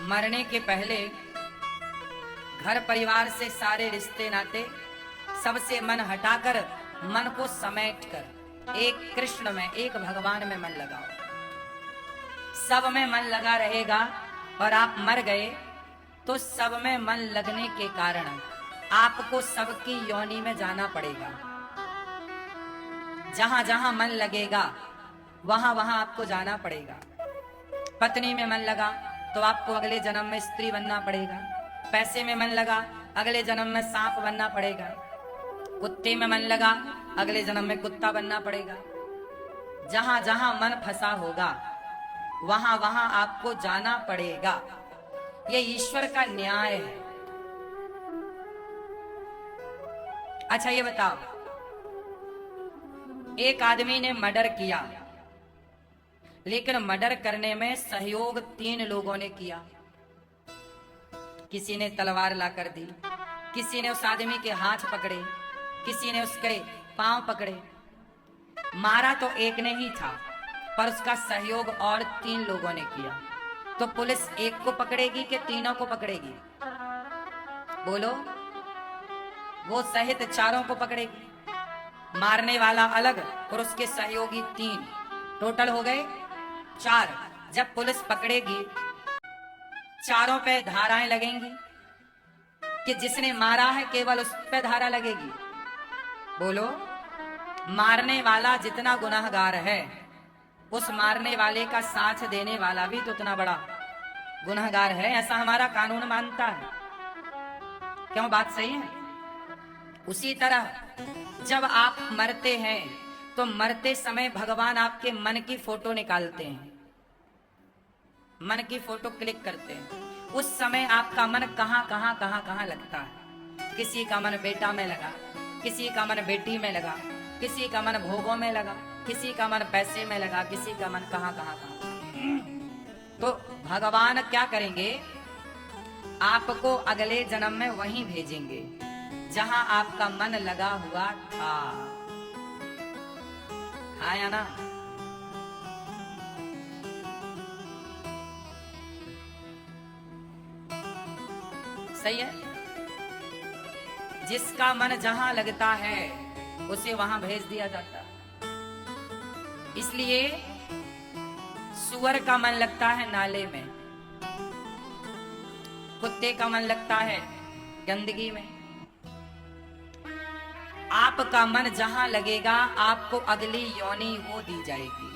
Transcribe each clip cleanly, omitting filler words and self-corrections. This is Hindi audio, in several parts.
मरने के पहले घर परिवार से सारे रिश्ते नाते सबसे मन हटाकर, मन को समेट कर एक कृष्ण में, एक भगवान में मन लगाओ। सब में मन लगा रहेगा और आप मर गए तो सब में मन लगने के कारण आपको सबकी योनि में जाना पड़ेगा। जहां जहां मन लगेगा वहां वहां आपको जाना पड़ेगा। पत्नी में मन लगा तो आपको अगले जन्म में स्त्री बनना पड़ेगा। पैसे में मन लगा अगले जन्म में सांप बनना पड़ेगा। कुत्ते में मन लगा अगले जन्म में कुत्ता बनना पड़ेगा। जहां जहां मन फंसा होगा वहां वहां आपको जाना पड़ेगा। ये ईश्वर का न्याय है। अच्छा ये बताओ, एक आदमी ने मर्डर किया, लेकिन मर्डर करने में सहयोग 3 लोगों ने किया। किसी ने तलवार लाकर दी, किसी ने उस आदमी के हाथ पकड़े, किसी ने उसके पांव पकड़े। मारा तो एक ने ही था, पर उसका सहयोग और 3 लोगों ने किया। तो पुलिस एक को पकड़ेगी कि तीनों को पकड़ेगी? बोलो। वो सहित 4 को पकड़ेगी। मारने वाला अलग और उसके सहयोगी 3, टोटल हो गए 4। जब पुलिस पकड़ेगी, चारों पे धाराएं लगेंगी कि जिसने मारा है केवल उस पे धारा लगेगी? बोलो। मारने वाला जितना गुनाहगार है, उस मारने वाले का साथ देने वाला भी तो उतना बड़ा गुनाहगार है, ऐसा हमारा कानून मानता है। क्यों? बात सही है। उसी तरह जब आप मरते हैं तो मरते समय भगवान आपके मन की फोटो निकालते हैं, मन की फोटो क्लिक करते हैं। उस समय आपका मन कहां कहां कहां कहां लगता है। किसी का मन बेटा में लगा, किसी का मन बेटी में लगा, किसी का मन भोगों में लगा, किसी का मन पैसे में लगा, किसी का मन कहां कहां कहां। तो भगवान क्या करेंगे? आपको अगले जन्म में वहीं भेजेंगे जहां आपका मन लगा हुआ था। हाँ या ना? सही है। जिसका मन जहां लगता है उसे वहां भेज दिया जाता है। इसलिए सुअर का मन लगता है नाले में, कुत्ते का मन लगता है गंदगी में। आपका मन जहां लगेगा आपको अगली योनि वो दी जाएगी।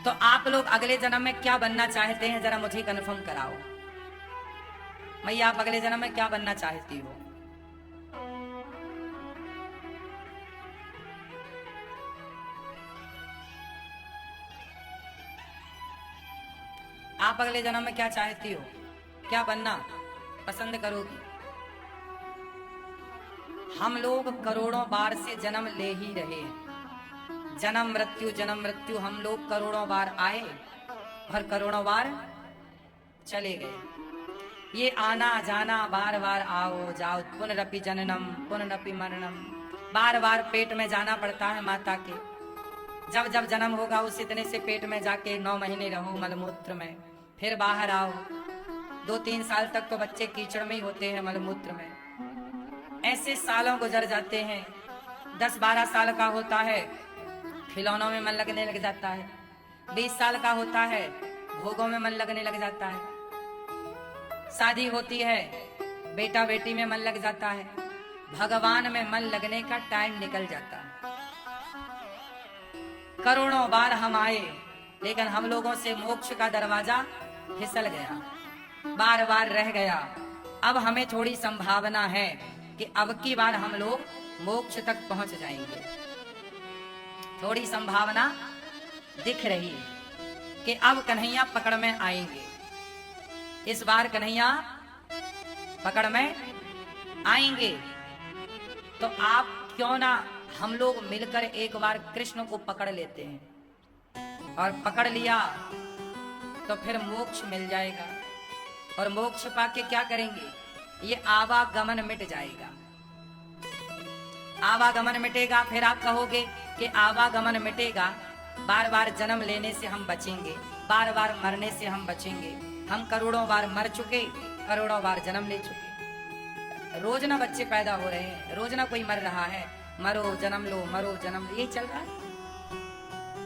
तो आप लोग अगले जन्म में क्या बनना चाहते हैं, जरा मुझे कन्फर्म कराओ। मैया, आप अगले जन्म में क्या बनना चाहती हो? आप अगले जन्म में क्या चाहती हो? क्या बनना पसंद करोगी? हम लोग करोड़ों बार से जन्म ले ही रहे हैं। जन्म मृत्यु हम लोग करोड़ों बार आए और करोड़ों बार चले गए। ये आना जाना, बार बार आओ जाओ, पुनरपि जननम पुनरपि मरणम, बार बार पेट में जाना पड़ता है माता के। जब जब जन्म होगा उस इतने से पेट में जाके 9 महीने रहो मलमूत्र में, फिर बाहर आओ। 2-3 साल तक तो बच्चे कीचड़ में ही होते हैं, मलमूत्र में। ऐसे सालों गुजर जाते हैं। 10-12 साल का होता है, खिलौनों में मन लगने लग जाता है। 20 साल का होता है, भोगों में मन लगने लग जाता है। शादी होती है, बेटा बेटी में मन लग जाता है। भगवान में मन लगने का टाइम निकल जाता है। करोड़ों बार हम आए, लेकिन हम लोगों से मोक्ष का दरवाजा फिसल गया, बार बार रह गया। अब हमें थोड़ी संभावना है कि अब की बार हम लोग मोक्ष तक पहुंच जाएंगे। थोड़ी संभावना दिख रही है कि अब कन्हैया पकड़ में आएंगे। इस बार कन्हैया पकड़ में आएंगे। तो आप क्यों ना हम लोग मिलकर एक बार कृष्ण को पकड़ लेते हैं, और पकड़ लिया तो फिर मोक्ष मिल जाएगा। और मोक्ष पाके क्या करेंगे? ये आवागमन मिट जाएगा। आवागमन मिटेगा, फिर आप कहोगे कि आवागमन मिटेगा, बार बार जन्म लेने से हम बचेंगे, बार बार मरने से हम बचेंगे। हम करोड़ों बार मर चुके, करोड़ों बार जन्म ले चुके। रोज ना बच्चे पैदा हो रहे हैं, रोज ना कोई मर रहा है। मरो जन्म लो, मरो जन्म लो, यही चल रहा है।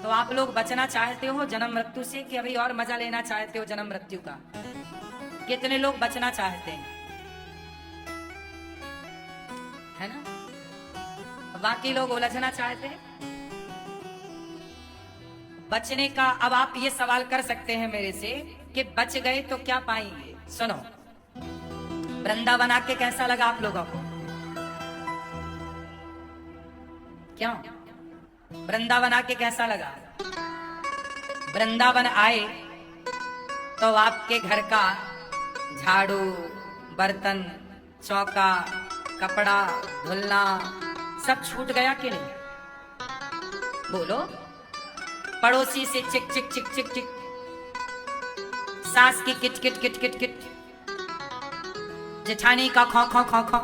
तो आप लोग बचना चाहते हो जन्म मृत्यु से कि अभी और मजा लेना चाहते हो जन्म मृत्यु का? कितने लोग बचना चाहते हैं, है ना? बाकी लोग उलझना चाहते हैं। बचने का अब आप ये सवाल कर सकते हैं मेरे से कि बच गए तो क्या पाएंगे। सुनो, वृंदावन आके कैसा लगा आप लोगों को? क्यों वृंदावन आके कैसा लगा? वृंदावन आए तो आपके घर का झाड़ू, बर्तन, चौका, कपड़ा धुलना सब छूट गया कि नहीं? बोलो। पड़ोसी से चिक चिक चिक चिक चिक, सास की kit kit kit kit kit, जेठानी का खौ खौ खौ खौ,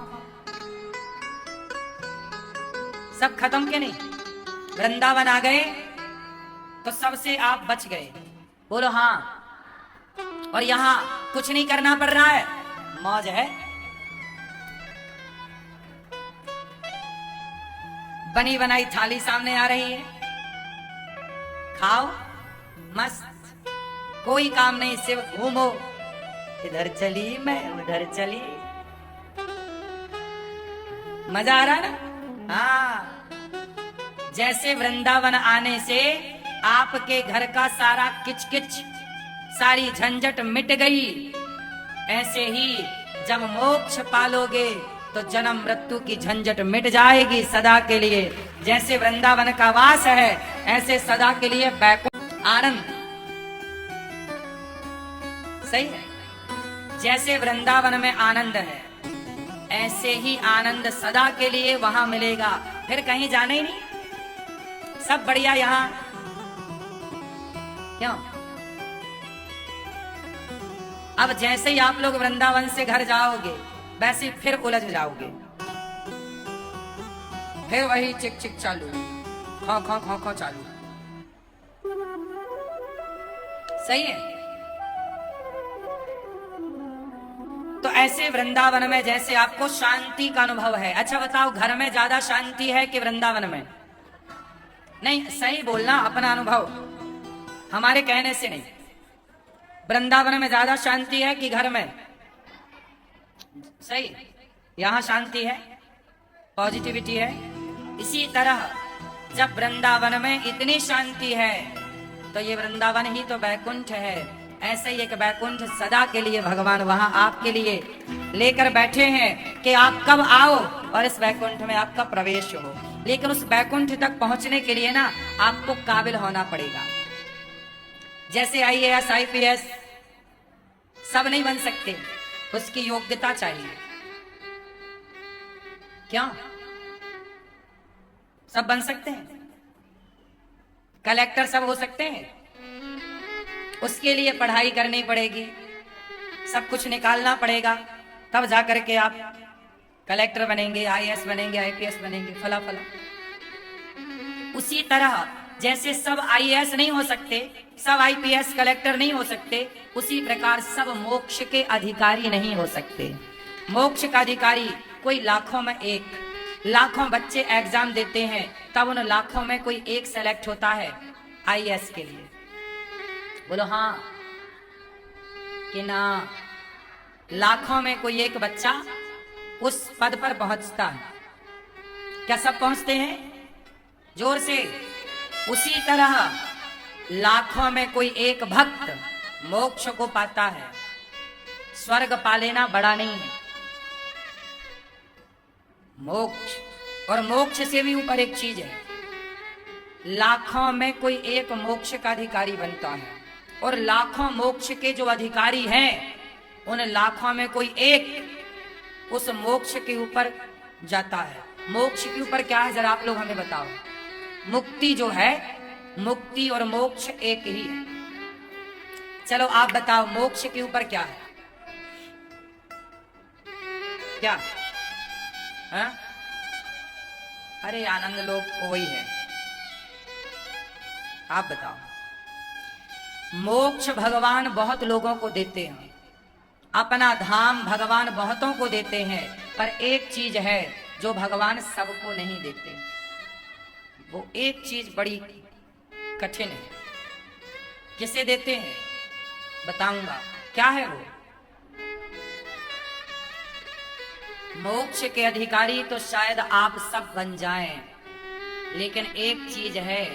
सब खत्म के नहीं? वृंदावन आ गए तो सबसे आप बच गए। बोलो हाँ। और यहां कुछ नहीं करना पड़ रहा है, मौज है। बनी बनाई थाली सामने आ रही है, खाओ मस्त, कोई काम नहीं, सिर्फ घूमो, इधर चली मैं उधर चली, मजा आ रहा ना? हाँ, जैसे वृंदावन आने से आपके घर का सारा किचकिच, सारी झंझट मिट गई, ऐसे ही जब मोक्ष पालोगे तो जन्म मृत्यु की झंझट मिट जाएगी सदा के लिए। जैसे वृंदावन का वास है, ऐसे सदा के लिए बैकुंठ आनंद। सही है? जैसे वृंदावन में आनंद है, ऐसे ही आनंद सदा के लिए वहां मिलेगा, फिर कहीं जाना ही नहीं, सब बढ़िया यहां। क्यों? अब जैसे ही आप लोग वृंदावन से घर जाओगे, वैसे फिर उलझ जाओगे, फिर वही चिक चिक चालू, खौ खौ खौ खौ चालू। सही है? तो ऐसे वृंदावन में जैसे आपको शांति का अनुभव है। अच्छा बताओ, घर में ज्यादा शांति है कि वृंदावन में? नहीं, सही बोलना, अपना अनुभव, हमारे कहने से नहीं। वृंदावन में ज्यादा शांति है कि घर में? सही, यहां शांति है, पॉजिटिविटी है। इसी तरह जब वृंदावन में इतनी शांति है तो ये वृंदावन ही तो बैकुंठ है। ऐसे ही एक बैकुंठ सदा के लिए भगवान वहां आपके लिए लेकर बैठे हैं कि आप कब आओ और इस बैकुंठ में आपका प्रवेश हो। लेकिन उस बैकुंठ तक पहुंचने के लिए ना आपको काबिल होना पड़ेगा। जैसे IAS IPS सब नहीं बन सकते, उसकी योग्यता चाहिए। क्या सब बन सकते हैं? कलेक्टर सब हो सकते हैं? उसके लिए पढ़ाई करनी पड़ेगी, सब कुछ निकालना पड़ेगा, तब जाकर के आप कलेक्टर बनेंगे, IAS बनेंगे, IPS बनेंगे, फला फला। उसी तरह जैसे सब IAS नहीं हो सकते, सब IPS कलेक्टर नहीं हो सकते, उसी प्रकार सब मोक्ष के अधिकारी नहीं हो सकते। मोक्ष का अधिकारी कोई लाखों में एक, लाखों बच्चे एग्जाम देते हैं, तब उन लाखों में कोई एक सेलेक्ट होता है IAS के लिए। बोलो हाँ कि ना? लाखों में कोई एक बच्चा उस पद पर पहुंचता है। क्या सब पहुंचते हैं? जोर से। उसी तरह लाखों में कोई एक भक्त मोक्ष को पाता है। स्वर्ग पा लेना बड़ा नहीं है, मोक्ष। और मोक्ष से भी ऊपर एक चीज है, लाखों में कोई एक मोक्ष का अधिकारी बनता है, और लाखों मोक्ष के जो अधिकारी हैं, उन लाखों में कोई एक उस मोक्ष के ऊपर जाता है। मोक्ष के ऊपर क्या है जरा आप लोग हमें बताओ। मुक्ति जो है, मुक्ति और मोक्ष एक ही है। चलो आप बताओ, मोक्ष के ऊपर क्या है? क्या है? अरे आनंद लोग को वही है, आप बताओ। मोक्ष भगवान बहुत लोगों को देते हैं, अपना धाम भगवान बहुतों को देते हैं, पर एक चीज है जो भगवान सबको नहीं देते। वो एक चीज बड़ी कठिन है। किसे देते हैं बताऊंगा, क्या है वो। मोक्ष के अधिकारी तो शायद आप सब बन जाएं, लेकिन एक चीज है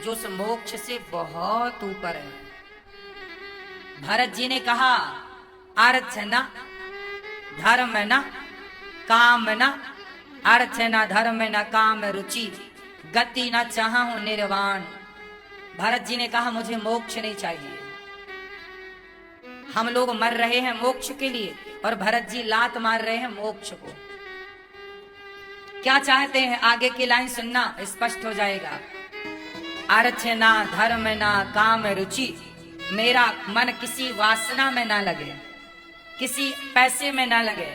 जो उस मोक्ष से बहुत ऊपर है। भरत जी ने कहा, अर्थ न धर्म न काम न, अर्थ न धर्म न काम रुचि, गति न चाहूं निर्वाण। भरत जी ने कहा मुझे मोक्ष नहीं चाहिए। हम लोग मर रहे हैं मोक्ष के लिए और भरत जी लात मार रहे हैं मोक्ष को। क्या चाहते हैं, आगे की लाइन सुनना, स्पष्ट हो जाएगा। अर्थ ना धर्म ना काम रुचि, मेरा मन किसी वासना में ना लगे, किसी पैसे में ना लगे,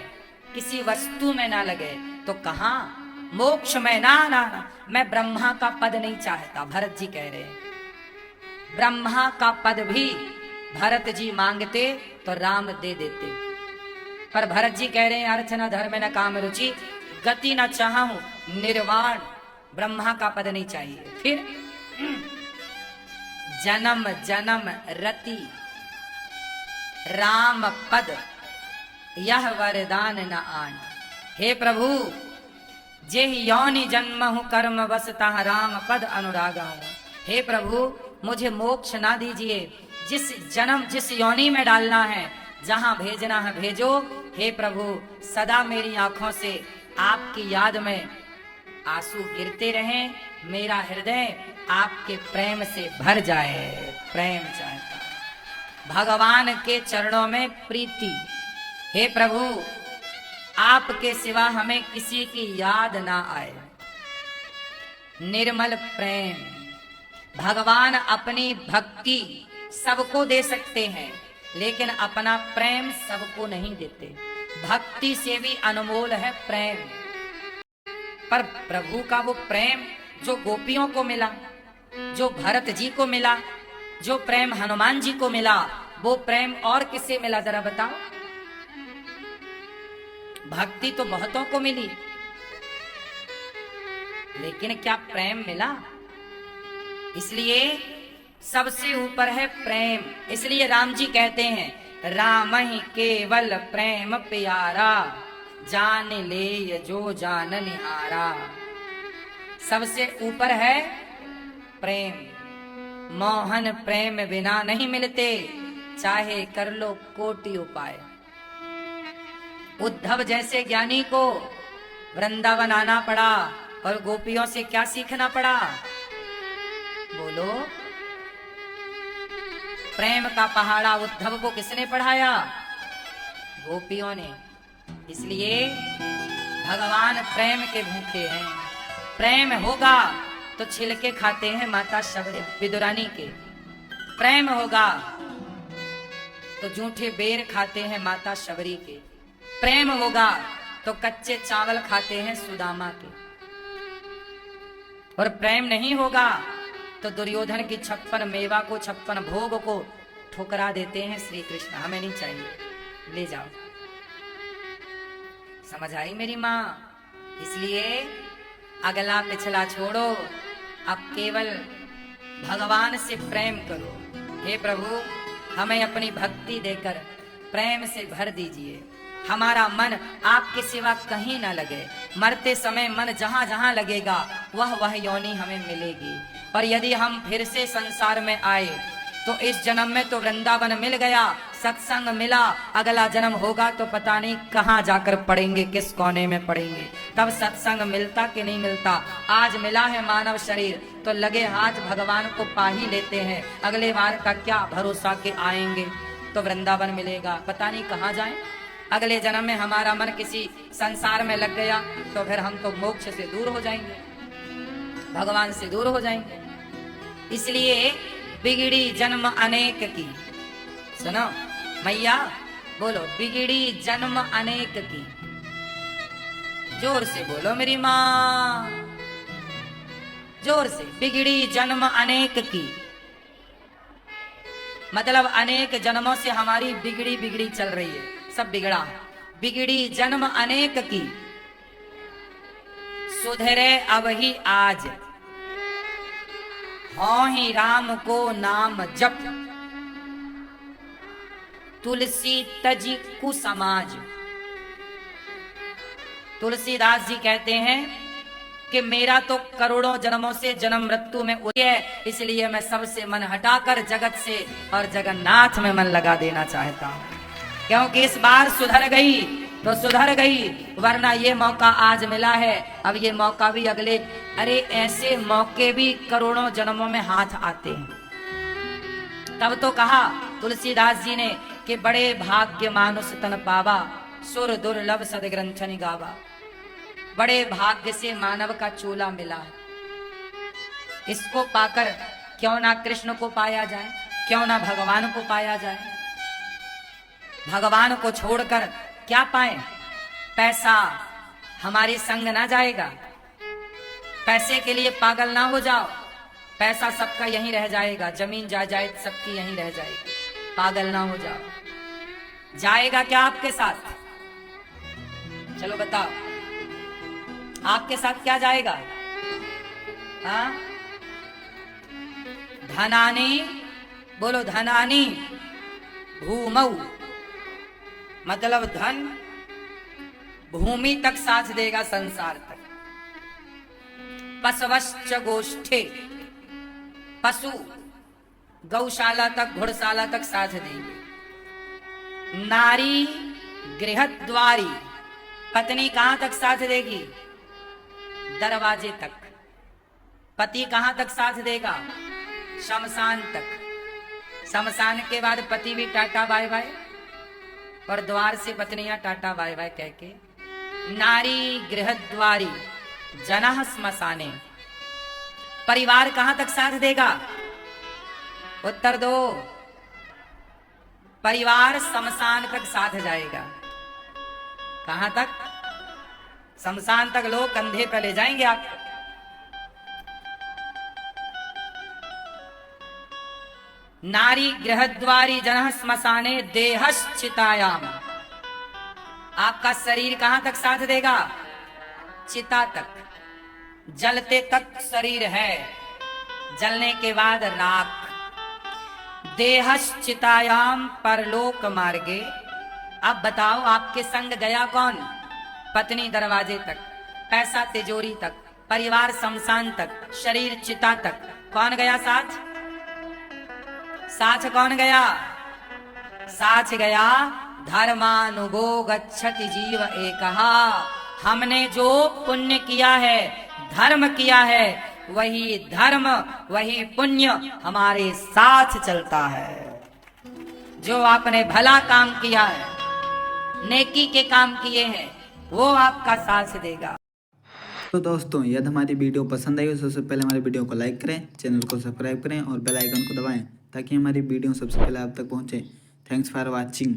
किसी वस्तु में ना लगे, तो कहां मोक्ष में ना। मैं ब्रह्मा का पद नहीं चाहता, भरत जी कह रहे हैं। ब्रह्मा का पद भी भरत जी मांगते तो राम दे देते, पर भरत जी कह रहे हैं अर्थ न धर्म न काम रुचि, गति न चाहूं निर्वाण। ब्रह्मा का पद नहीं चाहिए। फिर जन्म जन्म रति राम पद, यह वरदान न आन। हे प्रभु, जे योनि जन्म हूं कर्म वसता राम पद अनुराग हूं। हे प्रभु, मुझे मोक्ष ना दीजिए, जिस जन्म जिस योनि में डालना है, जहां भेजना है भेजो। हे प्रभु, सदा मेरी आंखों से आपकी याद में आंसू गिरते रहें, मेरा हृदय आपके प्रेम से भर जाए। प्रेम चाहता भगवान के चरणों में प्रीति। हे प्रभु, आपके सिवा हमें किसी की याद ना आए। निर्मल प्रेम। भगवान अपनी भक्ति सबको दे सकते हैं, लेकिन अपना प्रेम सबको नहीं देते। भक्ति से भी अनमोल है प्रेम। पर प्रभु का वो प्रेम जो गोपियों को मिला, जो भरत जी को मिला, जो प्रेम हनुमान जी को मिला, वो प्रेम और किसे मिला जरा बताओ। भक्ति तो बहुतों को मिली, लेकिन क्या प्रेम मिला? इसलिए सबसे ऊपर है प्रेम। इसलिए राम जी कहते हैं, राम ही केवल प्रेम प्यारा, जान ले जो जान निहारा। सबसे ऊपर है प्रेम। मोहन प्रेम बिना नहीं मिलते, चाहे कर लो कोटि उपाय। उद्धव जैसे ज्ञानी को वृंदावन आना पड़ा और गोपियों से क्या सीखना पड़ा? बोलो। प्रेम का पहाड़ा उद्धव को किसने पढ़ाया? गोपियों ने। इसलिए भगवान प्रेम के भूखे हैं। प्रेम होगा तो छिलके खाते हैं माता शबरी विदुरानी के। प्रेम होगा तो जूठे बेर खाते हैं माता शबरी के। प्रेम होगा तो कच्चे चावल खाते हैं सुदामा के। और प्रेम नहीं होगा तो दुर्योधन की 56 मेवा को 56 भोग को ठुकरा देते हैं श्री कृष्ण। हमें नहीं चाहिए, ले जाओ। समझ आई मेरी माँ? इसलिए अगला पिछला छोड़ो, अब केवल भगवान से प्रेम करो। हे प्रभु, हमें अपनी भक्ति देकर प्रेम से भर दीजिए। हमारा मन आपके सिवा कहीं ना लगे। मरते समय मन जहां जहां लगेगा वह योनि हमें मिलेगी। और यदि हम फिर से संसार में आए तो इस जन्म में तो वृंदावन मिल गया, सत्संग मिला, अगला जन्म होगा तो पता नहीं कहां जाकर पड़ेंगे, किस कोने में पड़ेंगे। तब सत्संग मिलता कि नहीं मिलता। आज मिला है मानव शरीर तो लगे हाथ भगवान को पा ही लेते हैं। अगले बार का क्या भरोसा के आएंगे तो वृंदावन मिलेगा, पता नहीं कहां जाएं। अगले जन्म में हमारा मन किसी संसार में लग गया तो फिर हम तो मोक्ष से दूर हो जाएंगे, भगवान से दूर हो जाएंगे। इसलिए बिगड़ी जन्म अनेक की। सुनो मैया, बोलो, बिगड़ी जन्म अनेक की। जोर से बोलो मेरी माँ, जोर से। बिगड़ी जन्म अनेक की, मतलब अनेक जन्मों से हमारी बिगड़ी बिगड़ी चल रही है, सब बिगड़ा, बिगड़ी जन्म अनेक की, सुधरे अब ही आज, हाँ ही राम को नाम जप, तुलसी तजी कुसमाज। तुलसीदास जी कहते हैं कि मेरा तो करोड़ों जन्मों से जन्म मृत्यु में उलझ है, इसलिए मैं सबसे मन हटाकर जगत से और जगन्नाथ में मन लगा देना चाहता हूं, क्योंकि इस बार सुधर गई तो सुधर गई, वरना ये मौका आज मिला है, अब ये मौका भी अगले, अरे ऐसे मौके भी करोड़ों जन्मों में हाथ आते हैं। तब तो कहा तुलसीदास जी ने कि बड़े भाग्य मानुष तन पावा, सुर दुर्लभ सदग्रंथन गावा। बड़े भाग्य से मानव का चोला मिला है, इसको पाकर क्यों ना कृष्ण को पाया जाए, क्यों ना भगवान को पाया जाए। भगवान को छोड़कर क्या पाए, पैसा हमारे संग ना जाएगा, पैसे के लिए पागल ना हो जाओ, पैसा सबका यहीं रह जाएगा, जमीन जायदाद सबकी यहीं रह जाएगी, पागल ना हो जाओ। जाएगा क्या आपके साथ, चलो बताओ आपके साथ क्या जाएगा? हाँ, धनानी, बोलो धनानी भूमऊ, मतलब धन भूमि तक साथ देगा, संसार तक। पशवश्च गोष्ठे, पशु गौशाला तक, घुड़शाला तक साथ देंगे। नारी गृहद्वारी, पत्नी कहां तक साथ देगी, दरवाजे तक। पति कहां तक साथ देगा, शमशान तक। शमशान के बाद पति भी टाटा बाय बाय, और द्वार से पत्नियां टाटा बाय बाय कह के। नारी गृहद्वारी जनः श्मशाने, परिवार कहां तक साथ देगा, उत्तर दो। परिवार शमशान तक साथ जाएगा, कहां तक, शमशान तक। लोग कंधे पर ले जाएंगे आप। नारी गृहद्वारी जनः श्मशाने देहश्चितायाम, आपका शरीर कहां तक साथ देगा, चिता तक। जलते तक शरीर है, जलने के बाद राख। देहश्चितायाम परलोक मार्गे, अब बताओ आपके संग गया कौन, पत्नी दरवाजे तक, पैसा तिजोरी तक, परिवार शमशान तक, शरीर चिता तक, कौन गया साथ, साथ कौन गया, साथ गया धर्मानुगो गच्छति जीव एकहा। हमने जो पुण्य किया है, धर्म किया है, वही धर्म वही पुण्य हमारे साथ चलता है। जो आपने भला काम किया है, नेकी के काम किए हैं, वो आपका साथ देगा। तो दोस्तों यदि हमारी वीडियो पसंद आई हो, सबसे पहले हमारी वीडियो को लाइक करें, चैनल को सब्सक्राइब करें और बेल आइकन को दबाएं, ताकि हमारी वीडियो सबसे पहले आप तक पहुंचे। Thanks for watching.